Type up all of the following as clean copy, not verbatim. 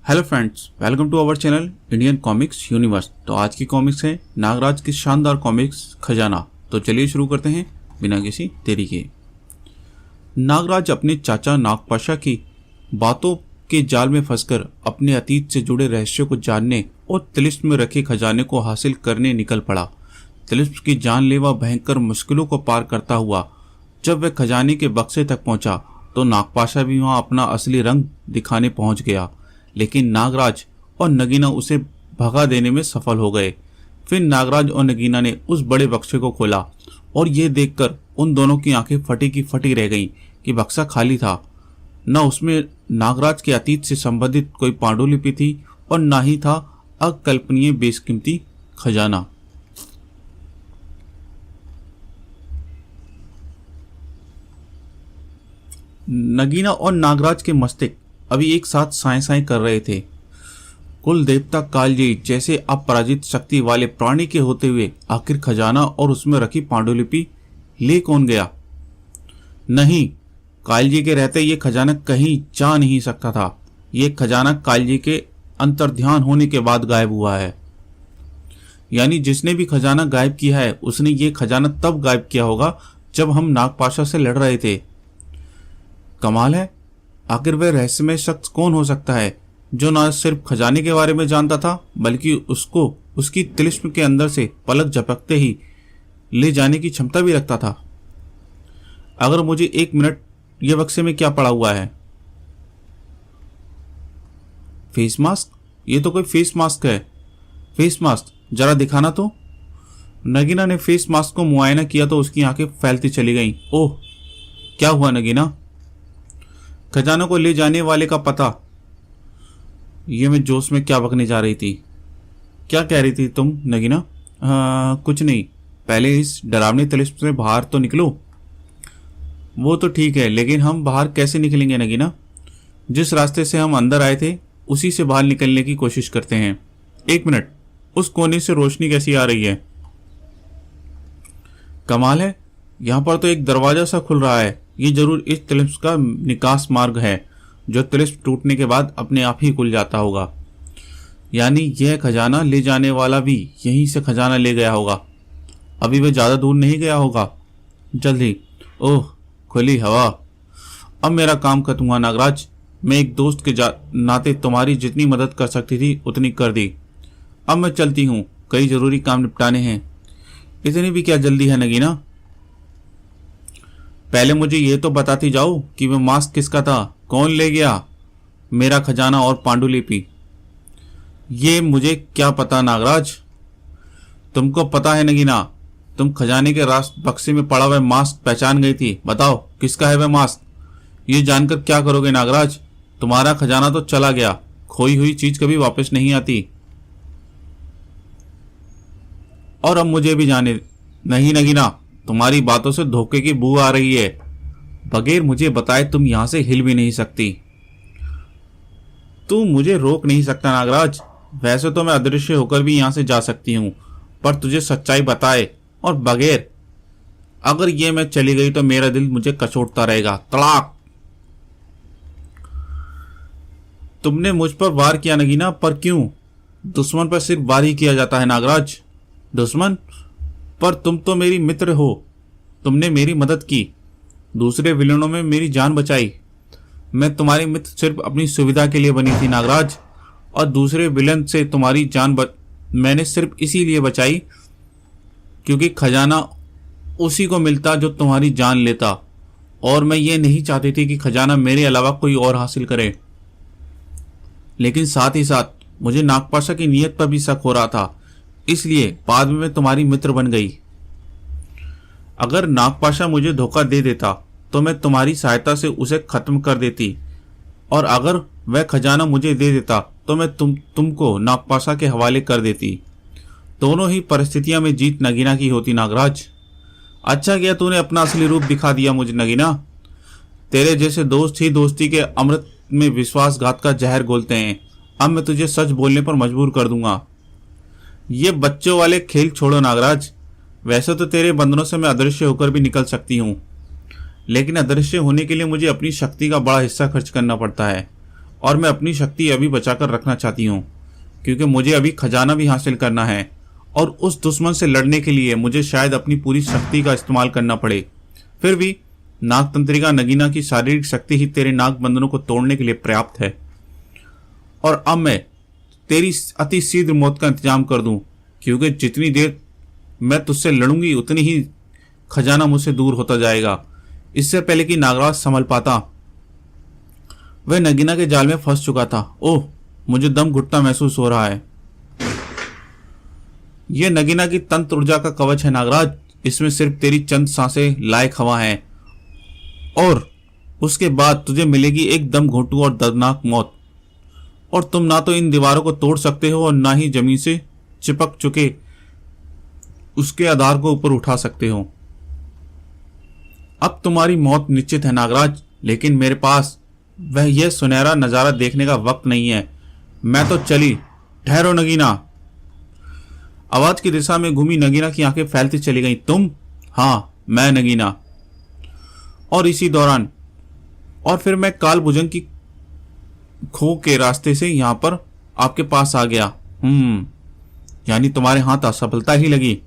Hello friends, welcome to our channel Indian comics universe. तो आज की कॉमिक्स है नागराज की शानदार कॉमिक्स खजाना। तो चलिए शुरू करते हैं बिना किसी देरी के। नागराज अपने चाचा नागपाशा की बातों के जाल में फंसकर अपने अतीत से जुड़े रहस्यों को जानने और तिलिस्म में रखे खजाने को हासिल करने निकल पड़ा। तिलिस्म की जानलेवा भयंकर मुश्किलों को पार करता हुआ जब वह खजाने के बक्से तक पहुंचा तो नागपाशा भी वहां अपना असली रंग दिखाने पहुंच गया, लेकिन नागराज और नगीना उसे भगा देने में सफल हो गए। फिर नागराज और नगीना ने उस बड़े बक्से को खोला और ये देखकर उन दोनों की आंखें फटी की फटी रह गईं कि बक्सा खाली था। न उसमें नागराज के अतीत से संबंधित कोई पांडुलिपि थी और न ही था अकल्पनीय बेशकीमती खजाना। नगीना और नागराज के मस्तिष्क अभी एक साथ साएं साएं कर रहे थे। कुल देवता कालजी जैसे अपराजित शक्ति वाले प्राणी के होते हुए आखिर खजाना और उसमें रखी पांडुलिपि ले कौन गया? नहीं, कालजी के रहते ये खजाना कहीं जा नहीं सकता था। ये खजाना कालजी के अंतर्ध्यान होने के बाद गायब हुआ है। यानी जिसने भी खजाना गायब किया है उसने ये खजाना तब गायब किया होगा जब हम नागपाशा से लड़ रहे थे। कमाल है, आखिर वह रहस्यमय शख्स कौन हो सकता है जो न सिर्फ खजाने के बारे में जानता था बल्कि उसको उसकी तिलिस्म के अंदर से पलक झपकते ही ले जाने की क्षमता भी रखता था। अगर मुझे 1 मिनट ये बक्से में क्या पड़ा हुआ है? Face mask? ये तो कोई फेस मास्क है। फेस मास्क जरा दिखाना तो। नगीना ने फेस मास्क को मुआयना किया तो उसकी आंखें फैलती चली गईं। ओह, क्या हुआ नगीना? खजाना को ले जाने वाले का पता। ये मैं जोश में क्या बकने जा रही थी? क्या कह रही थी तुम नगीना? कुछ नहीं, पहले इस डरावनी तिलिस्म से बाहर तो निकलो। वो तो ठीक है, लेकिन हम बाहर कैसे निकलेंगे नगीना? जिस रास्ते से हम अंदर आए थे उसी से बाहर निकलने की कोशिश करते हैं। 1 मिनट, उस कोने से रोशनी कैसी आ रही है? कमाल है, यहां पर तो एक दरवाजा सा खुल रहा है। ये जरूर इस तिलिस्म का निकास मार्ग है जो तिलिस्म टूटने के बाद अपने आप ही खुल जाता होगा। यानी यह खजाना ले जाने वाला भी यहीं से खजाना ले गया होगा। अभी वह ज्यादा दूर नहीं गया होगा, जल्द ही। ओह, खुली हवा। अब मेरा काम खत्म हुआ नागराज। मैं एक दोस्त के नाते तुम्हारी जितनी मदद कर सकती थी उतनी कर दी। अब मैं चलती हूँ, कई जरूरी काम निपटाने हैं। इतनी भी क्या जल्दी है नगीना? पहले मुझे ये तो बताती जाओ कि वह मास्क किसका था? कौन ले गया मेरा खजाना और पांडुलिपि? ये मुझे क्या पता नागराज। तुमको पता है नगीना, तुम खजाने के बक्से में पड़ा हुआ मास्क पहचान गई थी। बताओ किसका है वह मास्क? ये जानकर क्या करोगे नागराज? तुम्हारा खजाना तो चला गया, खोई हुई चीज कभी वापस नहीं आती। और अब मुझे भी जाने नहीं नगीना, तुम्हारी बातों से धोखे की बू आ रही है। बगैर मुझे बताए तुम यहां से हिल भी नहीं सकती। तू मुझे रोक नहीं सकता नागराज। वैसे तो मैं अदृश्य होकर भी यहां से जा सकती हूं, पर तुझे सच्चाई बताए और बगैर अगर ये मैं चली गई तो मेरा दिल मुझे कचोटता रहेगा। तलाक। तुमने मुझ पर वार किया नगीना, पर क्यों? दुश्मन पर सिर्फ वार ही किया जाता है नागराज। दुश्मन? पर तुम तो मेरी मित्र हो। तुमने मेरी मदद की, दूसरे विलनों में मेरी जान बचाई। मैं तुम्हारी मित्र सिर्फ अपनी सुविधा के लिए बनी थी नागराज, और दूसरे विलन से तुम्हारी जान मैंने सिर्फ इसीलिए बचाई क्योंकि खजाना उसी को मिलता जो तुम्हारी जान लेता, और मैं ये नहीं चाहती थी कि खजाना मेरे अलावा कोई और हासिल करे। लेकिन साथ ही साथ मुझे नागपाशा की नीयत पर भी शक हो रहा था, इसलिए बाद में मैं तुम्हारी मित्र बन गई। अगर नागपाशा मुझे धोखा दे देता तो मैं तुम्हारी सहायता से उसे खत्म कर देती, और अगर वह खजाना मुझे दे देता तो मैं तुमको नागपाशा के हवाले कर देती। दोनों ही परिस्थितियों में जीत नगीना की होती नागराज। अच्छा किया तूने अपना असली रूप दिखा दिया मुझे नगीना। तेरे जैसे दोस्त ही दोस्ती के अमृत में विश्वासघात का जहर घोलते हैं। अब मैं तुझे सच बोलने पर मजबूर कर दूंगा। ये बच्चों वाले खेल छोड़ो नागराज। वैसे तो तेरे बंधनों से मैं अदृश्य होकर भी निकल सकती हूँ, लेकिन अदृश्य होने के लिए मुझे अपनी शक्ति का बड़ा हिस्सा खर्च करना पड़ता है। और मैं अपनी शक्ति अभी बचाकर रखना चाहती हूँ, क्योंकि मुझे अभी खजाना भी हासिल करना है और उस दुश्मन से लड़ने के लिए मुझे शायद अपनी पूरी शक्ति का इस्तेमाल करना पड़े। फिर भी नागतंत्रिका नगीना की शारीरिक शक्ति ही तेरे नाग बंधनों को तोड़ने के लिए पर्याप्त है, और अब मैं तेरी अति शीघ्र मौत का इंतजाम कर दूं, क्योंकि जितनी देर मैं तुझसे लड़ूंगी उतनी ही खजाना मुझसे दूर होता जाएगा। इससे पहले कि नागराज संभल पाता, वह नगीना के जाल में फंस चुका था। ओह, मुझे दम घुटता महसूस हो रहा है। यह नगीना की तंत्र ऊर्जा का कवच है नागराज। इसमें सिर्फ तेरी चंद सांसें लायक हवा है और उसके बाद तुझे मिलेगी एक दम घोंटू और दर्दनाक मौत। और तुम ना तो इन दीवारों को तोड़ सकते हो और ना ही जमीन से चिपक चुके उसके आधार को ऊपर उठा सकते हो। अब तुम्हारी मौत निश्चित है नागराज, लेकिन मेरे पास वह यह सुनहरा नजारा देखने का वक्त नहीं है। मैं तो चली। ठहरो नगीना। आवाज की दिशा में घूमी नगीना की आंखें फैलती चली गईं। तुम? हाँ, मैं नगीना। और इसी दौरान और फिर मैं काल भुजंग की खो के रास्ते से यहां पर आपके पास आ गया। यानी तुम्हारे हाथ असफलता ही लगी।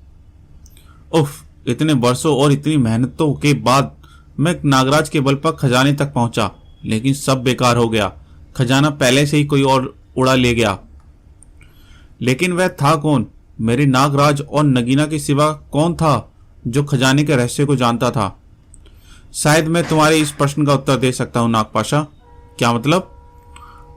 उफ, इतने वर्षों और इतनी मेहनतों के बाद मैं नागराज के बल पर खजाने तक पहुंचा, लेकिन सब बेकार हो गया। खजाना पहले से ही कोई और उड़ा ले गया। लेकिन वह था कौन? मेरे नागराज और नगीना के सिवा कौन था जो खजाने के रहस्य को जानता था? शायद मैं तुम्हारे इस प्रश्न का उत्तर दे सकता हूं नागपाशा। क्या मतलब?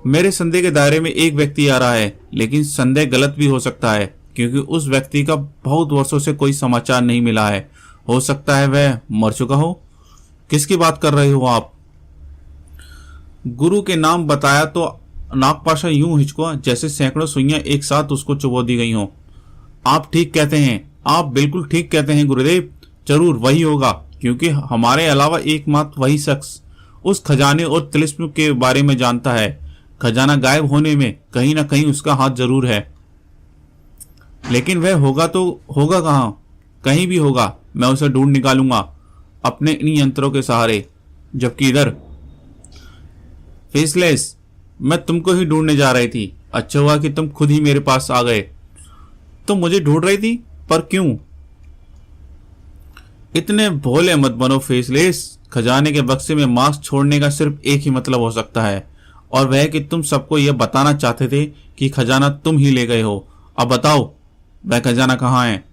मेरे संदेह के दायरे में एक व्यक्ति आ रहा है, लेकिन संदेह गलत भी हो सकता है, क्योंकि उस व्यक्ति का बहुत वर्षों से कोई समाचार नहीं मिला है। हो सकता है वह मर चुका हो। किसकी बात कर रहे हो आप? गुरु के नाम बताया तो नागपाशा यूं हिचका जैसे सैकड़ों सुइयां एक साथ उसको चुबो दी गई हों। आप ठीक कहते हैं, आप बिल्कुल ठीक कहते हैं गुरुदेव। जरूर वही होगा, क्योंकि हमारे अलावा एकमात्र वही शख्स उस खजाने और तिलिस्म के बारे में जानता है। खजाना गायब होने में कहीं ना कहीं उसका हाथ जरूर है, लेकिन वह होगा तो होगा कहां? कहीं भी होगा। मैं उसे ढूंढ निकालूंगा अपने इन यंत्रों के सहारे। जबकि इधर फेसलेस, मैं तुमको ही ढूंढने जा रही थी। अच्छा हुआ कि तुम खुद ही मेरे पास आ गए। तुम मुझे ढूंढ रही थी, पर क्यों? इतने भोले मत बनो फेसलेस। खजाने के बक्से में मास्क छोड़ने का सिर्फ एक ही मतलब हो सकता है, और वह कि तुम सबको यह बताना चाहते थे कि खजाना तुम ही ले गए हो। अब बताओ, वह खजाना कहाँ है?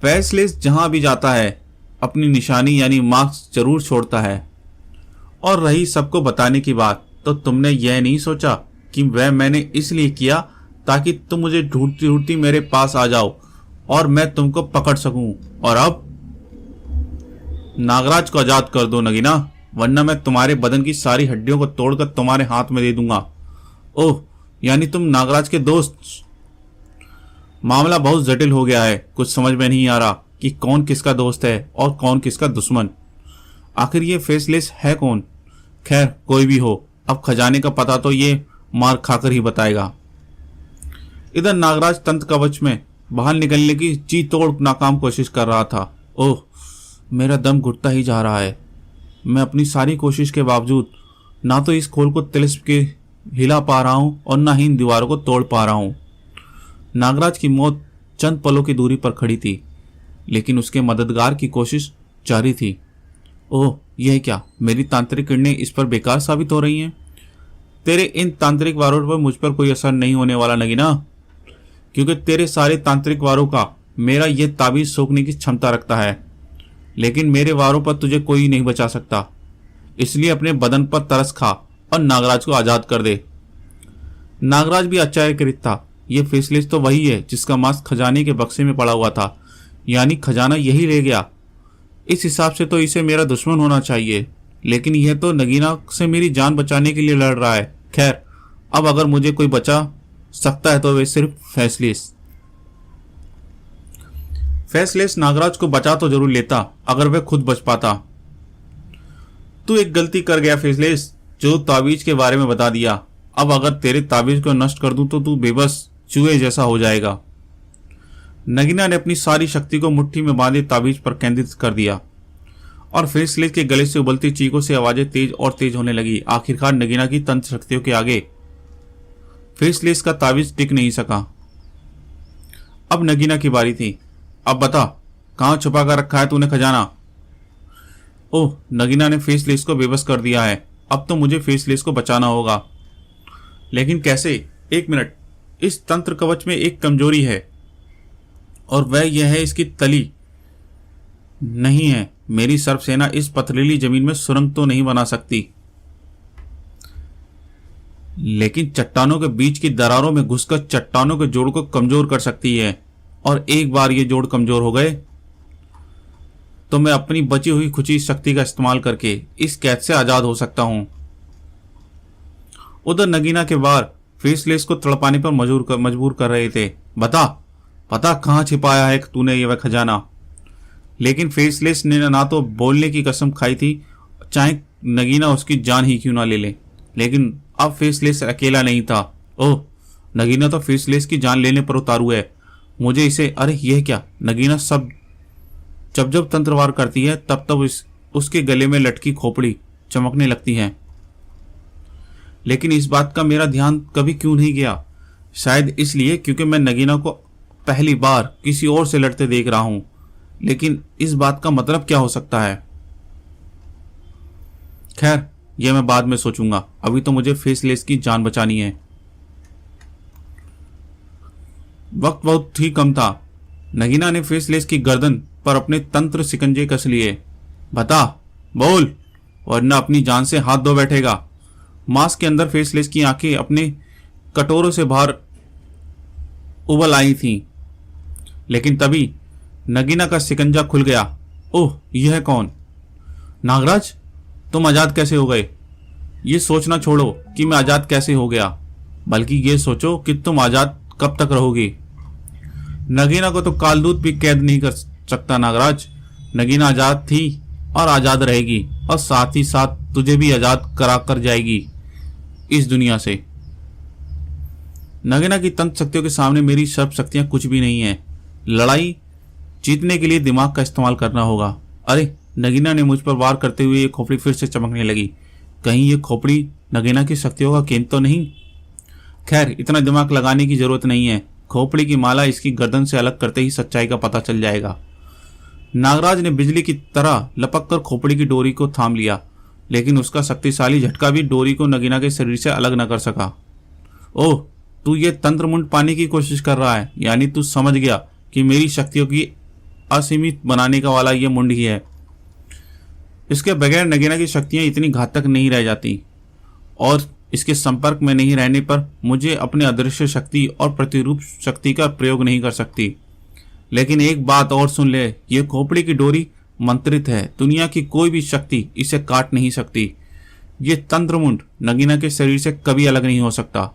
फेसलेस जहां भी जाता है अपनी निशानी यानी मार्क्स जरूर छोड़ता है। और रही सबको बताने की बात, तो तुमने यह नहीं सोचा कि वह मैंने इसलिए किया ताकि तुम मुझे ढूंढती ढूंढती मेरे पास आ जाओ और मैं तुमको पकड़ सकूं। और अब नागराज को आजाद कर दो नगीना, वरना मैं तुम्हारे बदन की सारी हड्डियों को तोड़कर तुम्हारे हाथ में दे दूंगा। ओह, यानी तुम नागराज के दोस्त? मामला बहुत जटिल हो गया है। कुछ समझ में नहीं आ रहा कि कौन किसका दोस्त है और कौन किसका दुश्मन। आखिर ये फेसलेस है कौन? खैर, कोई भी हो, अब खजाने का पता तो ये मार खाकर ही बताएगा। इधर नागराज तंत्र कवच में बाहर निकलने की जी तोड़ नाकाम कोशिश कर रहा था। ओह, मेरा दम घुटता ही जा रहा है। मैं अपनी सारी कोशिश के बावजूद ना तो इस खोल को तिलिस्म के हिला पा रहा हूं और ना ही इन दीवारों को तोड़ पा रहा हूं। नागराज की मौत चंद पलों की दूरी पर खड़ी थी, लेकिन उसके मददगार की कोशिश जारी थी। ओह, यह क्या? मेरी तांत्रिक किरणें इस पर बेकार साबित हो रही हैं। तेरे इन तांत्रिक वारों पर मुझ पर कोई असर नहीं होने वाला नगीना, क्योंकि तेरे सारे तांत्रिक वारों का मेरा यह ताबीज सोखने की क्षमता रखता है, लेकिन मेरे वारों पर तुझे कोई नहीं बचा सकता। इसलिए अपने बदन पर तरस खा और नागराज को आजाद कर दे। नागराज भी आश्चर्यचकित था। यह फेसलेस तो वही है जिसका मास्क खजाने के बक्से में पड़ा हुआ था, यानी खजाना यही ले गया। इस हिसाब से तो इसे मेरा दुश्मन होना चाहिए, लेकिन यह तो नगीना से मेरी जान बचाने के लिए लड़ रहा है। खैर, अब अगर मुझे कोई बचा सकता है तो वे सिर्फ फेसलेस। फेसलेस नागराज को बचा तो जरूर लेता अगर वह खुद बच पाता। तू एक गलती कर गया फेसलेस, जो ताबीज के बारे में बता दिया। अब अगर तेरे ताबीज को नष्ट कर दूं तो तू बेबस चूहे जैसा हो जाएगा। नगीना ने अपनी सारी शक्ति को मुट्ठी में बांधे ताबीज पर केंद्रित कर दिया और फेसलेस के गले से उबलती चीखों से आवाजें तेज और तेज होने लगी। आखिरकार नगीना की तंत्र शक्तियों के आगे फेसलेस का तावीज टिक नहीं सका। अब नगीना की बारी थी। अब बता, कहां छुपा कर रखा है तूने खजाना? ओह, नगीना ने फेसलेस को बेबस कर दिया है। अब तो मुझे फेसलेस को बचाना होगा, लेकिन कैसे? एक मिनट, इस तंत्र कवच में एक कमजोरी है और वह यह है इसकी तली नहीं है। मेरी सर्पसेना इस पथरीली जमीन में सुरंग तो नहीं बना सकती, लेकिन चट्टानों के बीच की दरारों में घुसकर चट्टानों के जोड़ को कमजोर कर सकती है। और एक बार ये जोड़ कमजोर हो गए तो मैं अपनी बची हुई खुची शक्ति का इस्तेमाल करके इस कैद से आजाद हो सकता हूं। उधर नगीना के बार फेसलेस को तड़पाने पर मजबूर कर रहे थे। बता कहां छिपाया है तूने ये वह खजाना? लेकिन फेसलेस ने ना तो बोलने की कसम खाई थी, चाहे नगीना उसकी जान ही क्यों ना ले ले। लेकिन अब फेसलेस अकेला नहीं था। ओह, नगीना तो फेसलेस की जान लेने पर उतारू है। मुझे इसे, अरे यह क्या? नगीना सब जब तंत्रवार करती है तब उसके गले में लटकी खोपड़ी चमकने लगती है। लेकिन इस बात का मेरा ध्यान कभी क्यों नहीं गया? शायद इसलिए क्योंकि मैं नगीना को पहली बार किसी और से लड़ते देख रहा हूं। लेकिन इस बात का मतलब क्या हो सकता है? खैर, यह मैं बाद में सोचूंगा। अभी तो मुझे फेसलेस की जान बचानी है। वक्त बहुत ही कम था। नगीना ने फेसलेस की गर्दन पर अपने तंत्र सिकंजे कस लिए। बता, बोल, वरना अपनी जान से हाथ धो बैठेगा। मास्क के अंदर फेसलेस की आंखें अपने कटोरों से बाहर उबल आई थीं। लेकिन तभी नगीना का सिकंजा खुल गया। ओह, यह कौन? नागराज, तुम आजाद कैसे हो गए? ये सोचना छोड़ो कि मैं आजाद कैसे हो गया, बल्कि ये सोचो कि तुम आजाद कब तक रहोगी। नगीना को तो कालदूत भी कैद नहीं कर सकता नागराज। नगीना आजाद थी और आजाद रहेगी, और साथ ही साथ तुझे भी आजाद करा कर जाएगी इस दुनिया से। नगीना की तंत्र शक्तियों के सामने मेरी सर्प शक्तियां कुछ भी नहीं है। लड़ाई जीतने के लिए दिमाग का इस्तेमाल करना होगा। अरे, नगीना ने मुझ पर वार करते हुए ये खोपड़ी फिर से चमकने लगी। कहीं ये खोपड़ी नगीना की शक्तियों का केंद्र तो नहीं? खैर, इतना दिमाग लगाने की जरूरत नहीं है। खोपड़ी की माला इसकी गर्दन से अलग करते ही सच्चाई का पता चल जाएगा। नागराज ने बिजली की तरह लपक कर खोपड़ी की डोरी को थाम लिया, लेकिन उसका शक्तिशाली झटका भी डोरी को नगीना के शरीर से अलग न कर सका। ओह, तू ये तंत्र मुंड पाने की कोशिश कर रहा है? यानी तू समझ गया कि मेरी शक्तियों की असीमित बनाने का वाला ये मुंड ही है। इसके बगैर नगीना की शक्तियां इतनी घातक नहीं रह जाती, और इसके संपर्क में नहीं रहने पर मुझे अपने अदृश्य शक्ति और प्रतिरूप शक्ति का प्रयोग नहीं कर सकती। लेकिन एक बात और सुन ले, ये खोपड़ी की डोरी मंत्रित है। दुनिया की कोई भी शक्ति इसे काट नहीं सकती। ये तंत्रमुंड नगीना के शरीर से कभी अलग नहीं हो सकता।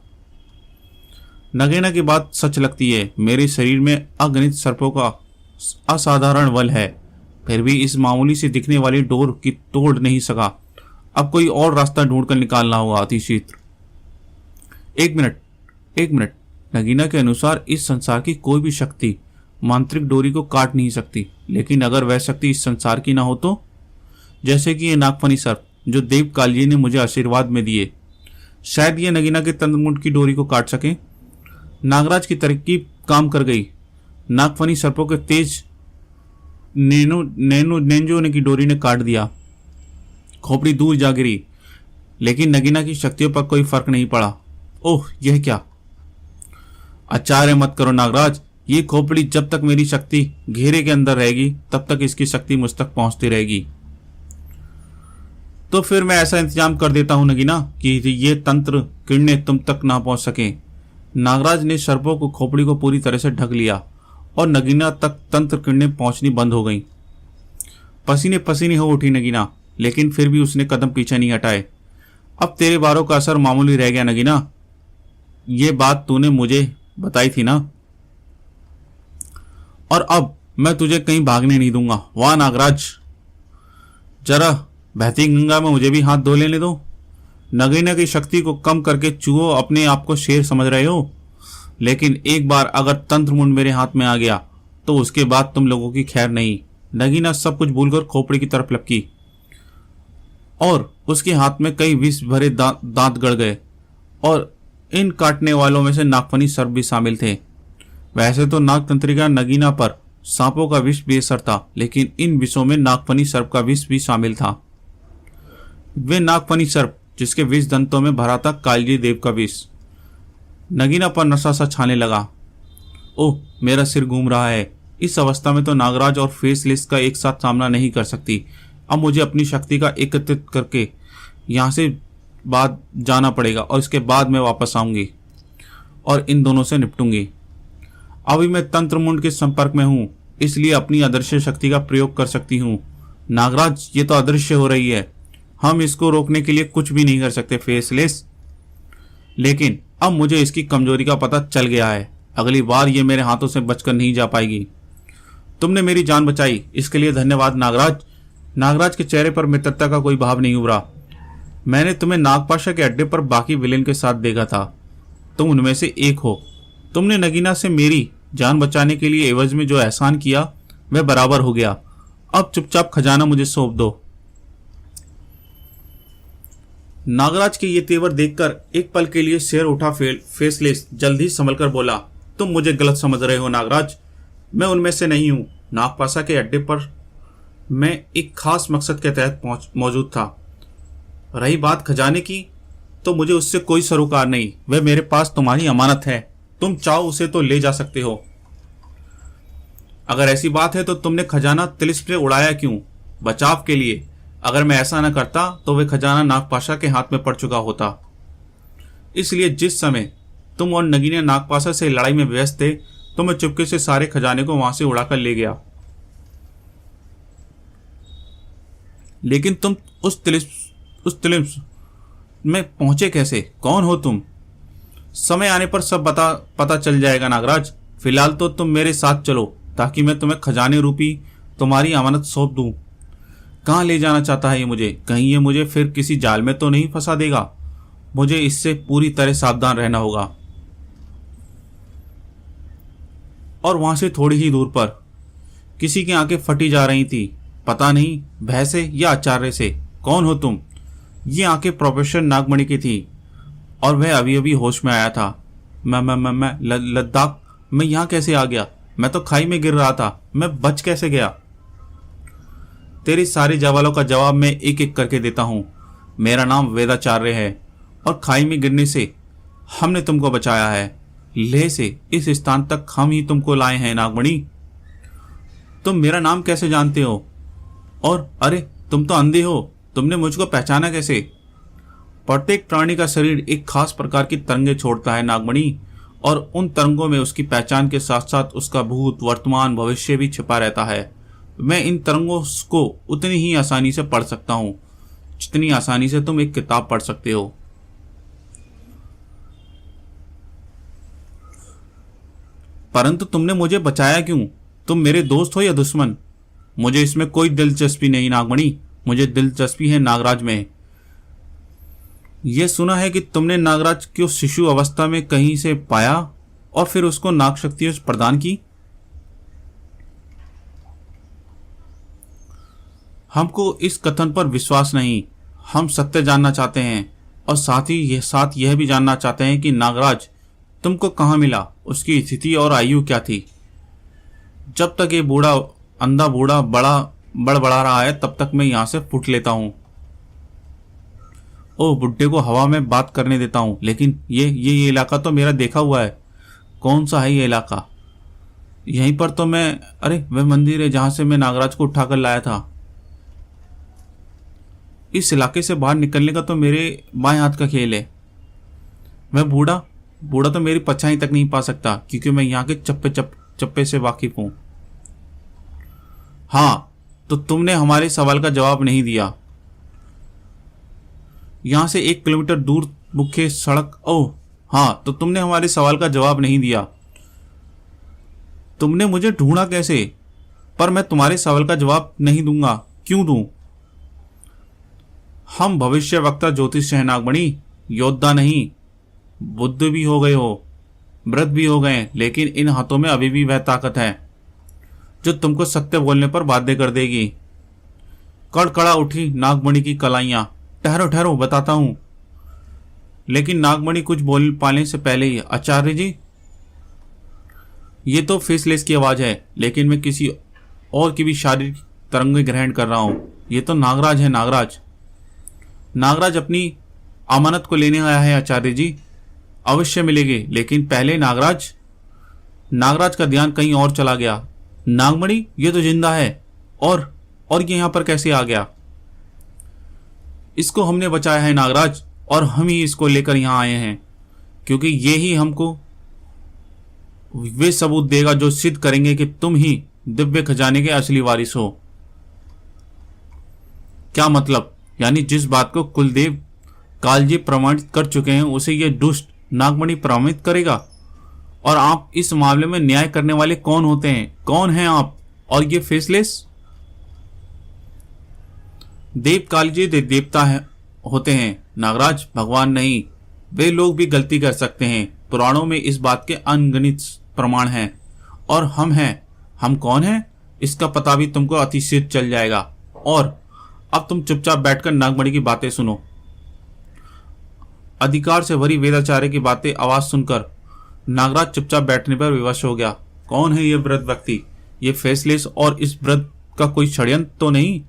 नगीना की बात सच लगती है। मेरे शरीर में अगणित सर्पों का असाधारण बल है, फिर भी इस मामूली से दिखने वाली डोर की तोड़ नहीं सका। अब कोई और रास्ता ढूंढकर निकालना होगा अतिशीघ्र। एक मिनट, नगीना के अनुसार इस संसार की कोई भी शक्ति मांत्रिक डोरी को काट नहीं सकती। लेकिन अगर वह शक्ति इस संसार की ना हो तो? जैसे कि ये नागफनी सर्प जो देव कालिये ने मुझे आशीर्वाद में दिए, शायद ये नगीना के तंत्रमुंड की डोरी को काट सके। नागराज की तरकीब काम कर गई। नागफनी सर्पों के तेज नेंजो की डोरी ने काट दिया। खोपड़ी दूर जा गिरी, लेकिन नगीना की शक्तियों पर कोई फर्क नहीं पड़ा। ओह, यह क्या? आचार्य मत करो नागराज। ये खोपड़ी जब तक मेरी शक्ति घेरे के अंदर रहेगी तब तक इसकी शक्ति मुझ तक पहुंचती रहेगी। तो फिर मैं ऐसा इंतजाम कर देता हूं नगीना कि ये तंत्र किरणें तुम तक ना पहुंच सके। नागराज ने सर्पों को खोपड़ी को पूरी तरह से ढक लिया और नगीना तक तंत्र किरणें पहुंचनी बंद हो गईं। पसीने पसीने हो उठी नगीना, लेकिन फिर भी उसने कदम पीछे नहीं हटाए। अब तेरे बारों का असर मामूली रह गया नगीना। ये बात तूने मुझे बताई थी ना, और अब मैं तुझे कहीं भागने नहीं दूंगा। वाह नागराज, जरा बहती गंगा में मुझे भी हाथ धो लेने दो। नगीना की शक्ति को कम करके चूहो अपने आप को शेर समझ रहे हो, लेकिन एक बार अगर तंत्रमुंड मेरे हाथ में आ गया तो उसके बाद तुम लोगों की खैर नहीं। नगीना सब कुछ भूलकर खोपड़ी की तरफ लपकी और उसके हाथ में कई विष भरे दांत गड़ गए और इन काटने वालों में से नागफनी सर्प भी शामिल थे। वैसे तो नागतंत्रिका नगीना पर सांपों का विष बेअसर था, लेकिन इन विषों में नागफनी सर्प का विष भी शामिल था। वे नागफनी सर्प जिसके विष दंतों में भरा था कालजी देव का विष। नगीना पर नशा सा छाने लगा। ओह, मेरा सिर घूम रहा है। इस अवस्था में तो नागराज और फेसलेस का एक साथ सामना नहीं कर सकती। अब मुझे अपनी शक्ति का एकत्रित करके यहाँ से बाद जाना पड़ेगा और इसके बाद मैं वापस आऊंगी और इन दोनों से निपटूंगी। अभी मैं तंत्र मुंड के संपर्क में हूँ, इसलिए अपनी अदृश्य शक्ति का प्रयोग कर सकती हूँ। नागराज, ये तो अदृश्य हो रही है, हम इसको रोकने के लिए कुछ भी नहीं कर सकते फेसलेस। लेकिन अब मुझे इसकी कमजोरी का पता चल गया है। अगली बार ये मेरे हाथों से बचकर नहीं जा पाएगी। तुमने मेरी जान बचाई, इसके लिए धन्यवाद नागराज। नागराज के चेहरे पर मित्रता का कोई भाव नहीं उभरा। मैंने तुम्हें नागपाशा के अड्डे पर बाकी विलेन के साथ देखा था, तुम उनमें से एक हो। तुमने नगीना से मेरी जान बचाने के लिए एवज में जो एहसान किया वह बराबर हो गया। अब चुपचाप खजाना मुझे सौंप दो। नागराज के ये तेवर देखकर एक पल के लिए शेर उठा फेसलेस जल्द ही संभल कर बोला, तुम मुझे गलत समझ रहे हो नागराज, मैं उनमें से नहीं हूं। नागपाशा के अड्डे पर मैं एक खास मकसद के तहत मौजूद था। रही बात खजाने की, तो मुझे उससे कोई सरोकार नहीं। वह मेरे पास तुम्हारी अमानत है, तुम चाहो उसे तो ले जा सकते हो। अगर ऐसी बात है तो तुमने खजाना तिलिस्म से उड़ाया क्यों? बचाव के लिए। अगर मैं ऐसा न करता तो वह खजाना नागपाशा के हाथ में पड़ चुका होता। इसलिए जिस समय तुम और नगीना नागपाशा से लड़ाई में व्यस्त थे तो मैं चुपके से सारे खजाने को वहां से उड़ाकर ले गया। लेकिन तुम उस तिलिस्म में पहुंचे कैसे? कौन हो तुम? समय आने पर सब पता चल जाएगा नागराज। फिलहाल तो तुम मेरे साथ चलो ताकि मैं तुम्हें खजाने रूपी तुम्हारी अमानत सौंप दूं। कहाँ ले जाना चाहता है ये मुझे? कहीं ये मुझे फिर किसी जाल में तो नहीं फंसा देगा? मुझे इससे पूरी तरह सावधान रहना होगा। और वहां से थोड़ी ही दूर पर किसी की आंखें फटी जा रही थी, पता नहीं भय से या आचार्य से। कौन हो तुम? ये आंखें प्रोफेसर नागमणि की थी और वह अभी अभी होश में आया था। मैं लद्दाख में यहाँ कैसे आ गया? मैं तो खाई में गिर रहा था, मैं बच कैसे गया? तेरे सारे सवालों का जवाब मैं एक एक करके देता हूँ। मेरा नाम वेदाचार्य है और खाई में गिरने से हमने तुमको बचाया है। लेह से इस स्थान तक हम ही तुमको लाए हैं नागमणि। तुम मेरा नाम कैसे जानते हो? और अरे, तुम तो अंधे हो, तुमने मुझको पहचाना कैसे? प्रत्येक प्राणी का शरीर एक खास प्रकार की तरंगें छोड़ता है नागमणि, और उन तरंगों में उसकी पहचान के साथ साथ उसका भूत, वर्तमान, भविष्य भी छिपा रहता है। मैं इन तरंगों को उतनी ही आसानी से पढ़ सकता हूँ जितनी आसानी से तुम एक किताब पढ़ सकते हो। परंतु तुमने मुझे बचाया क्यों? तुम मेरे दोस्त हो या दुश्मन? मुझे इसमें कोई दिलचस्पी नहीं नागमणि, मुझे दिलचस्पी है नागराज में। यह सुना है कि तुमने नागराज को शिशु अवस्था में कहीं से पाया और फिर उसको नाग शक्तियां प्रदान की। हमको इस कथन पर विश्वास नहीं। हम सत्य जानना चाहते हैं और साथ यह भी जानना चाहते हैं कि नागराज तुमको कहाँ मिला, उसकी स्थिति और आयु क्या थी। जब तक ये अंधा बूढ़ा बड़बड़ा रहा है तब तक मैं यहाँ से फुट लेता हूँ। ओ, बुड्ढे को हवा में बात करने देता हूँ, लेकिन ये इलाका तो मेरा देखा हुआ है। कौन सा है ये इलाका? यहीं पर तो मैं, अरे वह मंदिर है जहां से मैं नागराज को उठाकर लाया था। इस इलाके से बाहर निकलने का तो मेरे बाएं हाथ का खेल है। मैं बूढ़ा तो मेरी परछाई तक नहीं पा सकता क्योंकि मैं यहाँ के चप्पे से वाकिफ हूं। हाँ, तो तुमने हमारे सवाल का जवाब नहीं दिया। यहां से 1 किलोमीटर दूर मुख्य सड़क। ओह हाँ, तो तुमने हमारे सवाल का जवाब नहीं दिया। तुमने मुझे ढूंढा कैसे? पर मैं तुम्हारे सवाल का जवाब नहीं दूंगा। क्यों दूं? हम भविष्य वक्ता ज्योतिष हैं नागमणि, योद्धा नहीं। बुद्ध भी हो गए हो, वृद्ध भी हो गए, लेकिन इन हाथों में अभी भी वह ताकत है। जो तुमको सत्य बोलने पर बाध्य कर देगी। कड़कड़ा उठी नागमणि की कलाइयां। ठहरो ठहरो, बताता हूं। लेकिन नागमणि कुछ बोल पाने से पहले ही, आचार्य जी, ये तो फेसलेस की आवाज है, लेकिन मैं किसी और की भी शारीरिक तरंगें ग्रहण कर रहा हूं। ये तो नागराज है, नागराज। नागराज अपनी अमानत को लेने आया है आचार्य जी। अवश्य मिलेगी, लेकिन पहले नागराज। नागराज का ध्यान कहीं और चला गया। नागमणि, ये तो जिंदा है, और ये यहां पर कैसे आ गया? इसको हमने बचाया है नागराज, और हम ही इसको लेकर यहां आए हैं, क्योंकि ये ही हमको वे सबूत देगा जो सिद्ध करेंगे कि तुम ही दिव्य खजाने के असली वारिस हो। क्या मतलब? यानी जिस बात को कुलदेव कालजी प्रमाणित कर चुके हैं उसे ये दुष्ट नागमणि प्रमाणित करेगा? और आप इस मामले में न्याय करने वाले कौन होते हैं? कौन हैं आप? और ये फेसलेस? देव कालजी देवता होते हैं नागराज, भगवान नहीं। वे लोग भी गलती कर सकते हैं। पुराणों में इस बात के अनगिनत प्रमाण हैं। और हम हैं। हम कौन हैं इसका पता भी तुमको अतिशीघ्र चल जाएगा। और अब तुम चुपचाप बैठकर नागमणि की बातें सुनो। अधिकार से भरी वेदाचार्य की बातें आवाज सुनकर नागराज चुपचाप बैठने पर विवश हो गया। कौन है ये वृद्ध व्यक्ति? ये फेसलेस, और इस वृद्ध का कोई षड्यंत्र तो नहीं?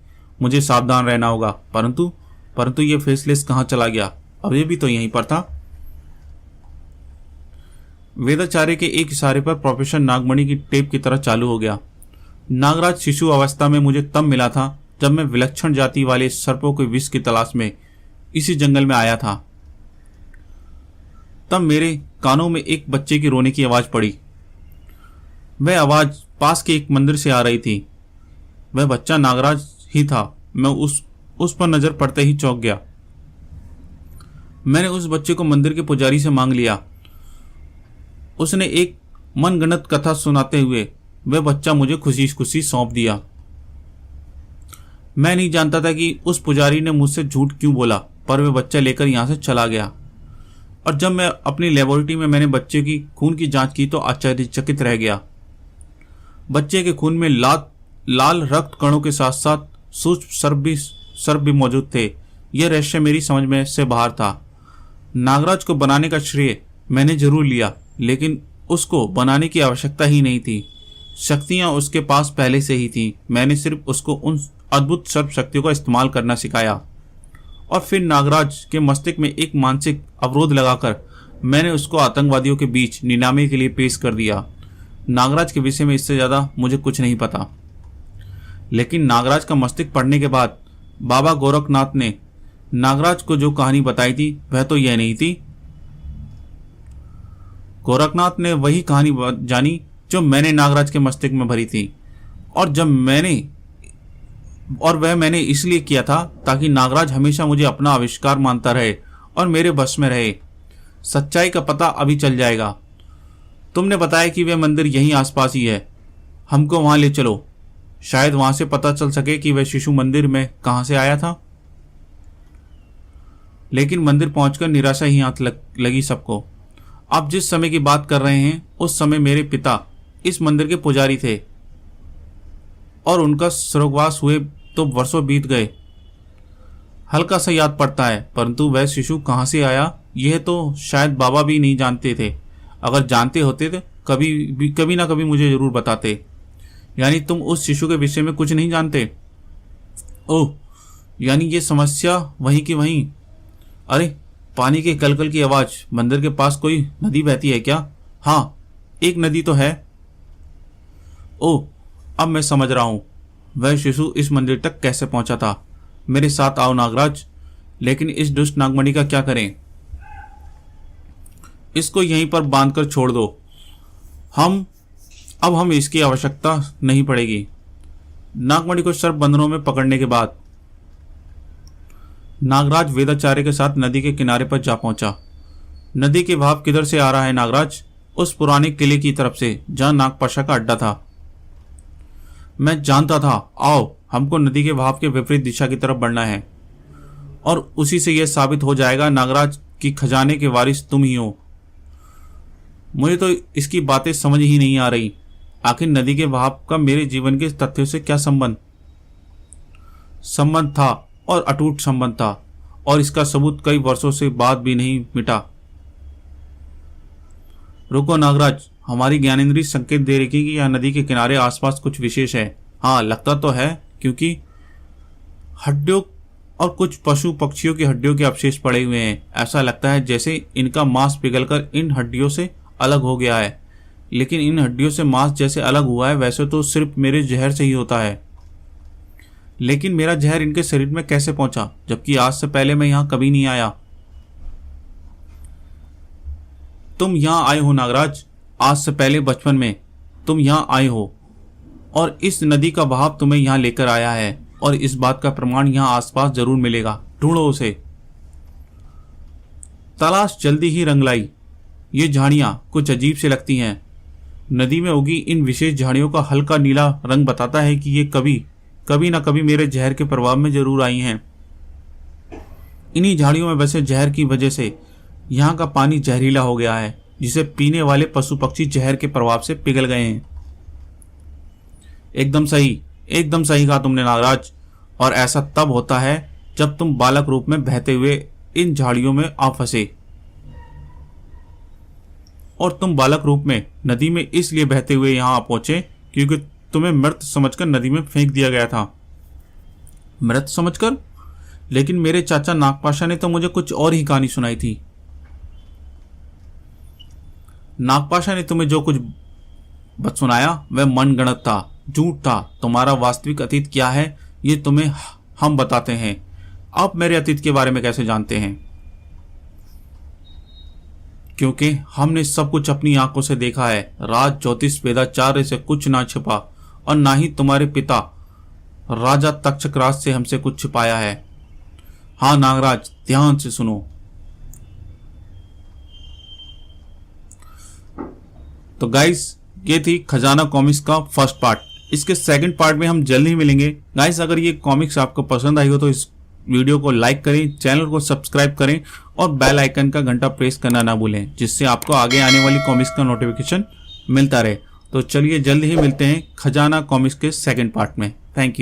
मुझे सावधान रहना होगा। परंतु ये फेसलेस कहाँ चला गया? अभी भी तो यहीं पर था। वेदाचार्य के एक इशारे पर प्रोफेसर नागमणि की टेप की तरह चालू हो गया। नागराज शिशु अवस्था में मुझे तब मिला था जब मैं विलक्षण जाति वाले सर्पों के विष की तलाश में इसी जंगल में आया था। तब मेरे कानों में एक बच्चे की रोने की आवाज पड़ी। वह आवाज पास के एक मंदिर से आ रही थी। वह बच्चा नागराज ही था। मैं उस पर नजर पड़ते ही चौंक गया। मैंने उस बच्चे को मंदिर के पुजारी से मांग लिया। उसने एक मनगढ़ंत कथा सुनाते हुए वह बच्चा मुझे खुशी खुशी सौंप दिया। मैं नहीं जानता था कि उस पुजारी ने मुझसे झूठ क्यों बोला, पर वह बच्चा लेकर यहां से चला गया। और जब मैं अपनी लेबोरेटरी में मैंने बच्चे की खून की जांच की तो आश्चर्यचकित रह गया। बच्चे के खून में लाल रक्त कणों के साथ साथ सूक्ष्म सर्प भी मौजूद थे। यह रहस्य मेरी समझ में से बाहर था। नागराज को बनाने का श्रेय मैंने जरूर लिया, लेकिन उसको बनाने की आवश्यकता ही नहीं थी। शक्तियां उसके पास पहले से ही थी। मैंने सिर्फ उसको उन अद्भुत सर्प शक्तियों का इस्तेमाल करना सिखाया। और फिर नागराज के मस्तिष्क में एक मानसिक अवरोध लगाकर मैंने उसको आतंकवादियों के बीच नीलामी के लिए पेश कर दिया। नागराज के विषय में इससे ज्यादा मुझे कुछ नहीं पता। लेकिन नागराज का मस्तिष्क पढ़ने के बाद बाबा गोरखनाथ ने नागराज को जो कहानी बताई थी वह तो यह नहीं थी। गोरखनाथ ने वही कहानी जानी जो मैंने नागराज के मस्तिष्क में भरी थी। और वह मैंने इसलिए किया था ताकि नागराज हमेशा मुझे अपना आविष्कार मानता रहे और मेरे बस में रहे। सच्चाई का पता अभी चल जाएगा। तुमने बताया कि वह मंदिर यहीं आसपास ही है। हमको वहां ले चलो। शायद वहां से पता चल सके कि वह शिशु मंदिर में कहां से आया था। लेकिन मंदिर पहुंचकर निराशा ही हाथ लगी सबको। आप जिस समय की बात कर रहे हैं उस समय मेरे पिता इस मंदिर के पुजारी थे और उनका स्वर्गवास हुए तो वर्षों बीत गए। हल्का सा याद पड़ता है, परंतु वह शिशु कहां से आया यह तो शायद बाबा भी नहीं जानते थे। अगर जानते होते तो कभी ना कभी मुझे जरूर बताते। यानी तुम उस शिशु के विषय में कुछ नहीं जानते? ओह, यानी ये समस्या वहीं की वहीं। अरे, पानी के कलकल की आवाज। मंदिर के पास कोई नदी बहती है क्या? हाँ, एक नदी तो है। ओह, अब मैं समझ रहा हूं वह शिशु इस मंदिर तक कैसे पहुंचा था। मेरे साथ आओ नागराज। लेकिन इस दुष्ट नागमणि का क्या करें? इसको यहीं पर बांधकर छोड़ दो। अब हम इसकी आवश्यकता नहीं पड़ेगी। नागमणि को सर्प बंधनों में पकड़ने के बाद नागराज वेदाचार्य के साथ नदी के किनारे पर जा पहुंचा। नदी के भाव किधर से आ रहा है नागराज? उस पुराने किले की तरफ से जहां नागपाशा का अड्डा था। मैं जानता था। आओ, हमको नदी के भाव के विपरीत दिशा की तरफ बढ़ना है और उसी से यह साबित हो जाएगा नागराज की खजाने के वारिस तुम ही हो। मुझे तो इसकी बातें समझ ही नहीं आ रही। आखिर नदी के बहाव का मेरे जीवन के तथ्यों से क्या संबंध था और अटूट संबंध था, और इसका सबूत कई वर्षों से बाद भी नहीं मिटा। रुको नागराज, हमारी ज्ञानेंद्री संकेत दे रही कि यह नदी के किनारे आसपास कुछ विशेष है। हाँ, लगता तो है, क्योंकि हड्डियों और कुछ पशु पक्षियों की हड्डियों के अवशेष पड़े हुए हैं। ऐसा लगता है जैसे इनका मांस पिघलकर इन हड्डियों से अलग हो गया है। लेकिन इन हड्डियों से मांस जैसे अलग हुआ है, वैसे तो सिर्फ मेरे जहर से ही होता है। लेकिन मेरा जहर इनके शरीर में कैसे पहुंचा, जबकि आज से पहले मैं यहां कभी नहीं आया। तुम यहां आए हो नागराज, आज से पहले बचपन में तुम यहां आए हो, और इस नदी का बहाव तुम्हें यहां लेकर आया है, और इस बात का प्रमाण यहां आसपास जरूर मिलेगा। ढूंढो उसे। तलाश जल्दी ही रंग लाई। ये झाड़ियां कुछ अजीब से लगती हैं। नदी में उगी इन विशेष झाड़ियों का हल्का नीला रंग बताता है कि ये कभी ना कभी मेरे जहर के प्रभाव में जरूर आई हैं। इन्हीं झाड़ियों में बसे जहर की वजह से यहाँ का पानी जहरीला हो गया है, जिसे पीने वाले पशु पक्षी जहर के प्रभाव से पिघल गए हैं। एकदम सही कहा तुमने नागराज। और ऐसा तब होता है जब तुम बालक रूप में बहते हुए इन झाड़ियों में आ फंसे, और तुम बालक रूप में नदी में इसलिए बहते हुए यहां आ पहुंचे क्योंकि तुम्हें मृत समझकर नदी में फेंक दिया गया था। मृत समझकर? लेकिन मेरे चाचा नागपाशा ने तो मुझे कुछ और ही कहानी सुनाई थी। नागपाशा ने तुम्हें जो कुछ सुनाया वह मनगढ़ंत था, झूठ था। तुम्हारा वास्तविक अतीत क्या है ये तुम्हें हम बताते हैं। आप मेरे अतीत के बारे में कैसे जानते हैं? क्योंकि हमने सब कुछ अपनी आंखों से देखा है। राज ज्योतिष वेदाचार्य से कुछ ना छिपा, और ना ही तुम्हारे पिता राजा तक्षकराज से हमसे कुछ छिपाया है। हाँ नागराज, ध्यान से सुनो। तो गाइस, ये थी खजाना कॉमिक्स का फर्स्ट पार्ट। इसके सेकंड पार्ट में हम जल्द ही मिलेंगे। गाइस, अगर ये कॉमिक्स आपको पसंद आई हो तो इस वीडियो को लाइक करें, चैनल को सब्सक्राइब करें और बेल आइकन का घंटा प्रेस करना ना भूलें, जिससे आपको आगे आने वाली कॉमिक्स का नोटिफिकेशन मिलता रहे। तो चलिए जल्द ही मिलते हैं खजाना कॉमिक्स के सेकंड पार्ट में। Thank you.